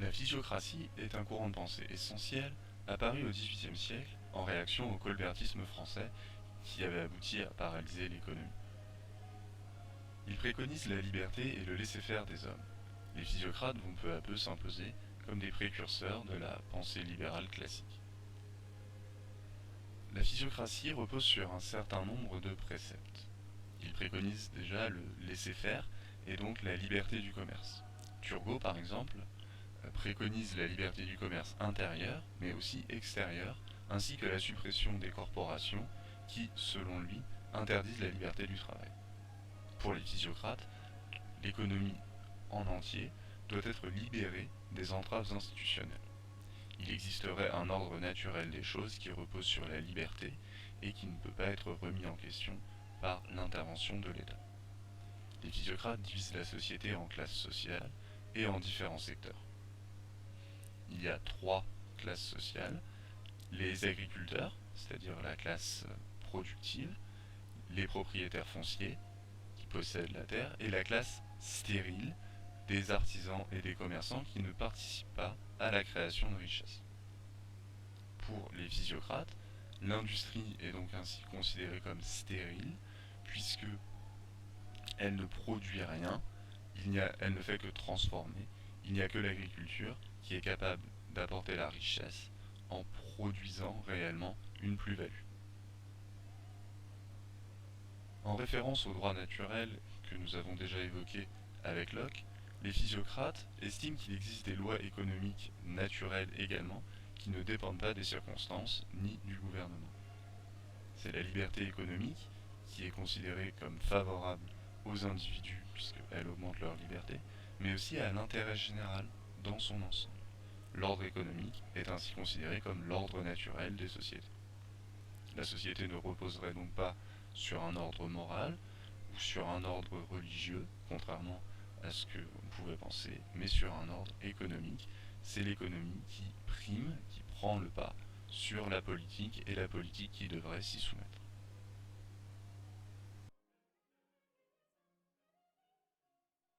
La physiocratie est un courant de pensée essentiel apparu au XVIIIe siècle en réaction au colbertisme français qui avait abouti à paralyser l'économie. Il préconise la liberté et le laisser-faire des hommes. Les physiocrates vont peu à peu s'imposer comme des précurseurs de la pensée libérale classique. La physiocratie repose sur un certain nombre de préceptes. Il préconise déjà le laisser-faire et donc la liberté du commerce. Turgot, par exemple, préconise la liberté du commerce intérieur, mais aussi extérieur, ainsi que la suppression des corporations qui, selon lui, interdisent la liberté du travail. Pour les physiocrates, l'économie en entier doit être libérée des entraves institutionnelles. Il existerait un ordre naturel des choses qui repose sur la liberté et qui ne peut pas être remis en question par l'intervention de l'État. Les physiocrates divisent la société en classes sociales et en différents secteurs. Il y a trois classes sociales: les agriculteurs, c'est-à-dire la classe productive, les propriétaires fonciers, qui possèdent la terre, et la classe stérile, des artisans et des commerçants qui ne participent pas à la création de richesses. Pour les physiocrates, l'industrie est donc ainsi considérée comme stérile, puisque elle ne produit rien, elle ne fait que transformer. Il n'y a que l'agriculture qui est capable d'apporter la richesse en produisant réellement une plus-value. En référence au droit naturel que nous avons déjà évoqué avec Locke, les physiocrates estiment qu'il existe des lois économiques naturelles également qui ne dépendent pas des circonstances ni du gouvernement. C'est la liberté économique qui est considérée comme favorable aux individus puisqu'elle augmente leur liberté, mais aussi à l'intérêt général dans son ensemble. L'ordre économique est ainsi considéré comme l'ordre naturel des sociétés. La société ne reposerait donc pas sur un ordre moral ou sur un ordre religieux, contrairement à ce que vous pouvez penser, mais sur un ordre économique. C'est l'économie qui prime, qui prend le pas sur la politique et la politique qui devrait s'y soumettre.